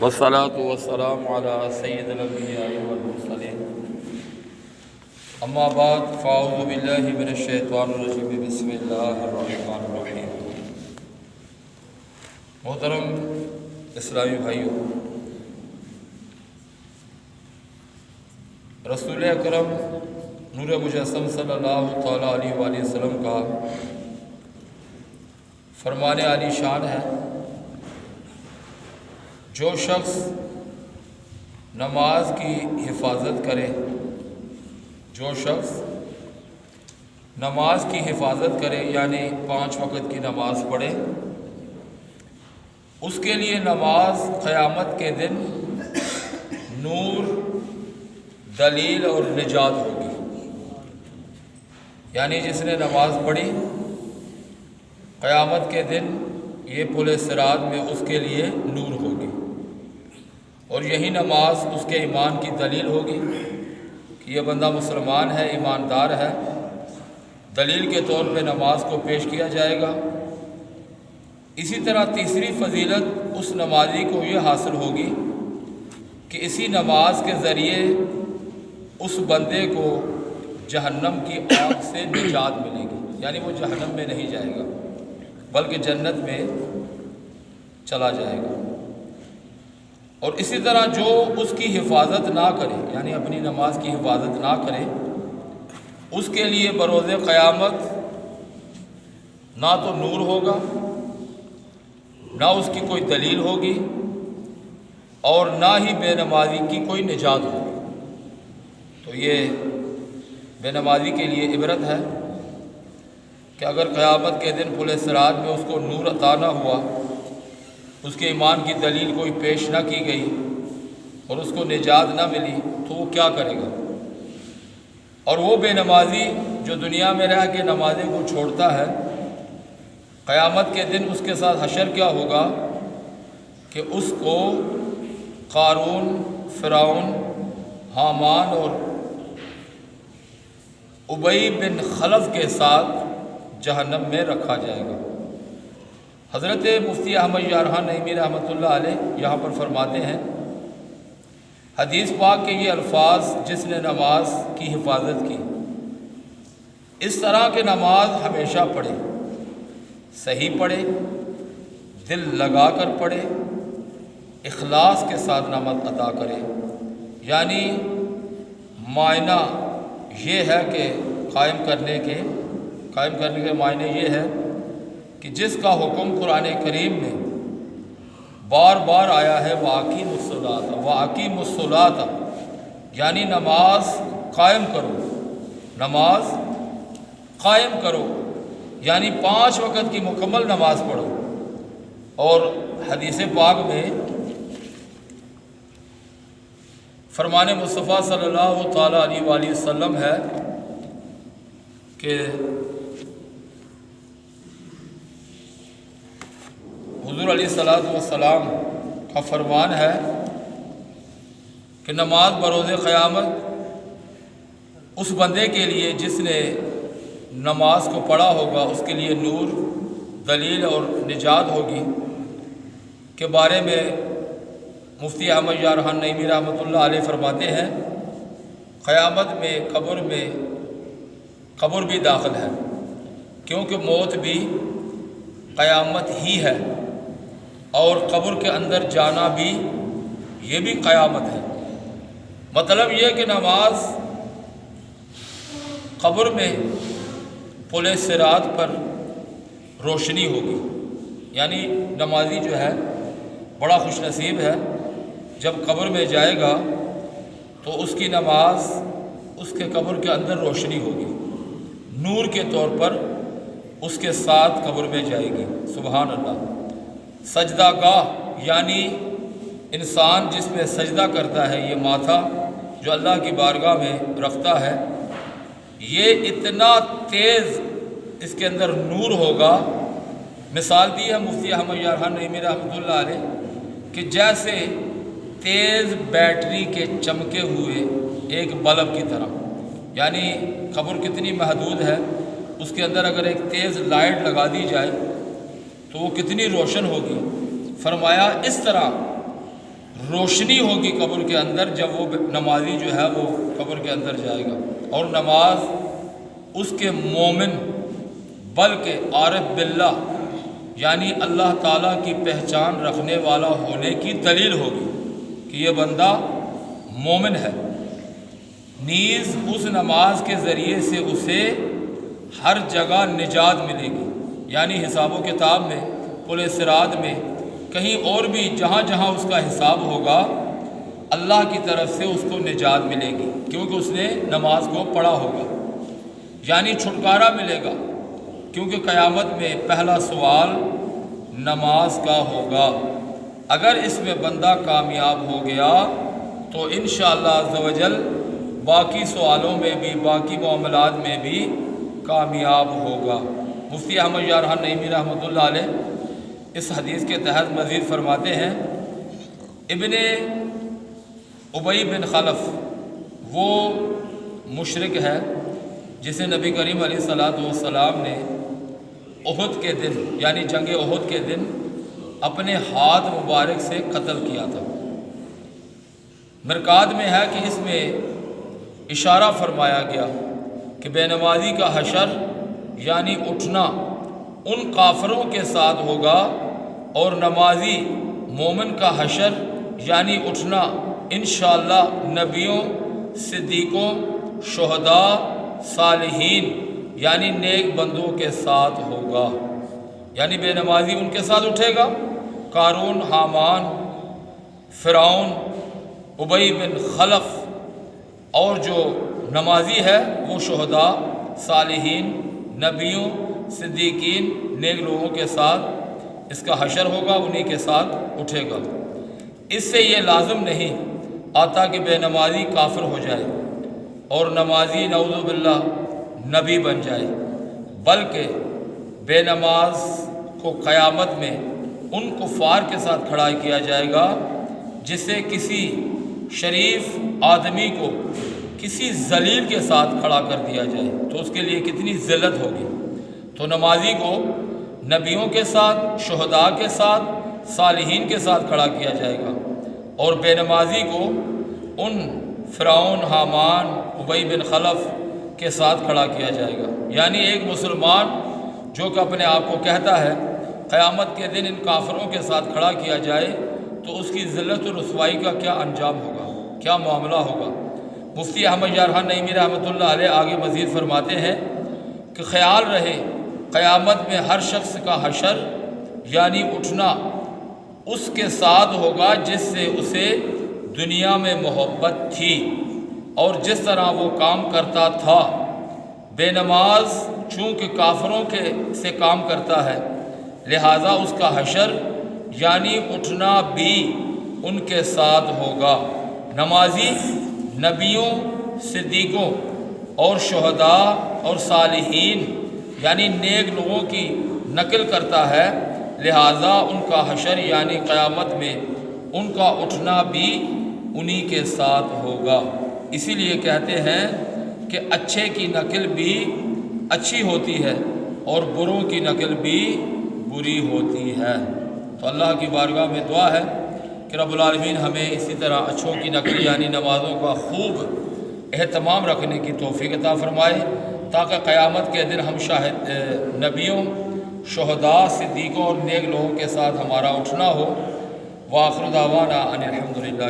والصلاة والسلام على سید الانبیاء والمرسلین اما بعد فاعوذ باللہ من الشیطان الرجیم بسم اللہ الرحمن الرحیم۔ محترم اسلامی بھائیوں، رسول اکرم نور مجسم صلی اللہ تعالیٰ علیہ وآلہ وسلم کا فرمان عالی شان ہے، جو شخص نماز کی حفاظت کرے، جو شخص نماز کی حفاظت کرے یعنی 5 وقت کی نماز پڑھے، اس کے لیے نماز قیامت کے دن نور، دلیل اور نجات ہوگی۔ یعنی جس نے نماز پڑھی، قیامت کے دن یہ پل صراط میں اس کے لیے نور ہوگی، اور یہی نماز اس کے ایمان کی دلیل ہوگی کہ یہ بندہ مسلمان ہے، ایماندار ہے۔ دلیل کے طور پہ نماز کو پیش کیا جائے گا۔ اسی طرح تیسری فضیلت اس نمازی کو یہ حاصل ہوگی کہ اسی نماز کے ذریعے اس بندے کو جہنم کی آگ سے نجات ملے گی، یعنی وہ جہنم میں نہیں جائے گا بلکہ جنت میں چلا جائے گا۔ اور اسی طرح جو اس کی حفاظت نہ کرے، یعنی اپنی نماز کی حفاظت نہ کرے، اس کے لیے بروز قیامت نہ تو نور ہوگا، نہ اس کی کوئی دلیل ہوگی، اور نہ ہی بے نمازی کی کوئی نجات ہوگی۔ تو یہ بے نمازی کے لیے عبرت ہے کہ اگر قیامت کے دن پل صراط میں اس کو نور عطا نہ ہوا، اس کے ایمان کی دلیل کوئی پیش نہ کی گئی اور اس کو نجات نہ ملی، تو وہ کیا کرے گا؟ اور وہ بے نمازی جو دنیا میں رہ کے نمازیں کو چھوڑتا ہے، قیامت کے دن اس کے ساتھ حشر کیا ہوگا کہ اس کو قارون، فرعون، حامان اور ابی بن خلف کے ساتھ جہنم میں رکھا جائے گا۔ حضرت مفتی احمد یارحان نعیمی رحمۃ اللہ علیہ یہاں پر فرماتے ہیں، حدیث پاک کے یہ الفاظ جس نے نماز کی حفاظت کی، اس طرح کے نماز ہمیشہ پڑھے، صحیح پڑھے، دل لگا کر پڑھے، اخلاص کے ساتھ نماز ادا کرے۔ یعنی معنی یہ ہے کہ قائم کرنے کے معنی یہ ہے کہ جس کا حکم قرآن کریم میں بار بار آیا ہے، وَأَقِیمُوا الصَّلَاةَ، یعنی نماز قائم کرو، نماز قائم کرو، یعنی 5 وقت کی مکمل نماز پڑھو۔ اور حدیث پاک میں فرمان مصطفیٰ صلی اللہ تعالیٰ علیہ وآلہ وسلم ہے کہ حضور علیہ السلام کا فرمان ہے کہ نماز بروز قیامت اس بندے کے لیے جس نے نماز کو پڑھا ہوگا، اس کے لیے نور، دلیل اور نجات ہوگی کے بارے میں مفتی احمد یارحان نعیمی رحمۃ اللہ علیہ فرماتے ہیں، قیامت میں قبر بھی داخل ہے، کیونکہ موت بھی قیامت ہی ہے، اور قبر کے اندر جانا بھی یہ بھی قیامت ہے۔ مطلب یہ کہ نماز قبر میں پل صراط پر روشنی ہوگی، یعنی نمازی جو ہے بڑا خوش نصیب ہے، جب قبر میں جائے گا تو اس کی نماز اس کے قبر کے اندر روشنی ہوگی، نور کے طور پر اس کے ساتھ قبر میں جائے گی۔ سبحان اللہ۔ سجدہ گاہ یعنی انسان جس میں سجدہ کرتا ہے، یہ ماتھا جو اللہ کی بارگاہ میں رکھتا ہے، یہ اتنا تیز اس کے اندر نور ہوگا۔ مثال دی ہے مفتی احمد یارحان نعیمی رحمۃ اللہ علیہ کہ جیسے تیز بیٹری کے چمکے ہوئے ایک بلب کی طرح، یعنی قبر کتنی محدود ہے، اس کے اندر اگر ایک تیز لائٹ لگا دی جائے تو وہ کتنی روشن ہوگی۔ فرمایا اس طرح روشنی ہوگی قبر کے اندر جب وہ نمازی جو ہے وہ قبر کے اندر جائے گا، اور نماز اس کے مومن بلکہ عارف باللہ یعنی اللہ تعالیٰ کی پہچان رکھنے والا ہونے کی دلیل ہوگی کہ یہ بندہ مومن ہے۔ نیز اس نماز کے ذریعے سے اسے ہر جگہ نجات ملے گی، یعنی حساب و کتاب میں، پل صراط میں، کہیں اور بھی جہاں جہاں اس کا حساب ہوگا اللہ کی طرف سے اس کو نجات ملے گی، کیونکہ اس نے نماز کو پڑھا ہوگا، یعنی چھٹکارا ملے گا، کیونکہ قیامت میں پہلا سوال نماز کا ہوگا۔ اگر اس میں بندہ کامیاب ہو گیا تو انشاءاللہ عز و جل باقی سوالوں میں بھی، باقی معاملات میں بھی کامیاب ہوگا۔ مفتی احمد یار خان نعیمی رحمۃ اللہ علیہ اس حدیث کے تحت مزید فرماتے ہیں، ابن ابی بن خلف وہ مشرک ہے جسے نبی کریم علیہ الصلوۃ والسلام نے احد کے دن یعنی جنگ احد کے دن اپنے ہاتھ مبارک سے قتل کیا تھا۔ مرکات میں ہے کہ اس میں اشارہ فرمایا گیا کہ بے نمازی کا حشر یعنی اٹھنا ان کافروں کے ساتھ ہوگا، اور نمازی مومن کا حشر یعنی اٹھنا انشاءاللہ نبیوں، صدیقوں، شہداء، صالحین یعنی نیک بندوں کے ساتھ ہوگا۔ یعنی بے نمازی ان کے ساتھ اٹھے گا، قارون، حامان، فرعون، ابی بن خلف، اور جو نمازی ہے وہ شہداء، صالحین، نبیوں، صدیقین، نیک لوگوں کے ساتھ اس کا حشر ہوگا، انہی کے ساتھ اٹھے گا۔ اس سے یہ لازم نہیں آتا کہ بے نمازی کافر ہو جائے اور نمازی نعوذ باللہ نبی بن جائے، بلکہ بے نماز کو قیامت میں ان کفار کے ساتھ کھڑا کیا جائے گا جسے کسی شریف آدمی کو کسی ذلیل کے ساتھ کھڑا کر دیا جائے تو اس کے لیے کتنی ذلت ہوگی۔ تو نمازی کو نبیوں کے ساتھ، شہداء کے ساتھ، صالحین کے ساتھ کھڑا کیا جائے گا، اور بے نمازی کو ان فرعون، حامان، ابی بن خلف کے ساتھ کھڑا کیا جائے گا۔ یعنی ایک مسلمان جو کہ اپنے آپ کو کہتا ہے قیامت کے دن ان کافروں کے ساتھ کھڑا کیا جائے تو اس کی ذلت و رسوائی کا کیا انجام ہوگا، کیا معاملہ ہوگا۔ مفتی احمد یار خان نعیمی رحمۃ اللہ علیہ آگے مزید فرماتے ہیں کہ خیال رہے قیامت میں ہر شخص کا حشر یعنی اٹھنا اس کے ساتھ ہوگا جس سے اسے دنیا میں محبت تھی اور جس طرح وہ کام کرتا تھا۔ بے نماز چونکہ کافروں سے کام کرتا ہے، لہٰذا اس کا حشر یعنی اٹھنا بھی ان کے ساتھ ہوگا۔ نمازی نبیوں، صدیقوں اور شہداء اور صالحین یعنی نیک لوگوں کی نقل کرتا ہے، لہٰذا ان کا حشر یعنی قیامت میں ان کا اٹھنا بھی انہی کے ساتھ ہوگا۔ اسی لیے کہتے ہیں کہ اچھے کی نقل بھی اچھی ہوتی ہے اور بروں کی نقل بھی بری ہوتی ہے۔ تو اللہ کی بارگاہ میں دعا ہے کہ رب العالمین ہمیں اسی طرح اچھوں کی نقل یعنی نمازوں کا خوب اہتمام رکھنے کی توفیق عطا فرمائے، تاکہ قیامت کے دن ہم شاہد نبیوں، شہداء، صدیقوں اور نیک لوگوں کے ساتھ ہمارا اٹھنا ہو۔ وآخر دعوانا ان الحمدللہ۔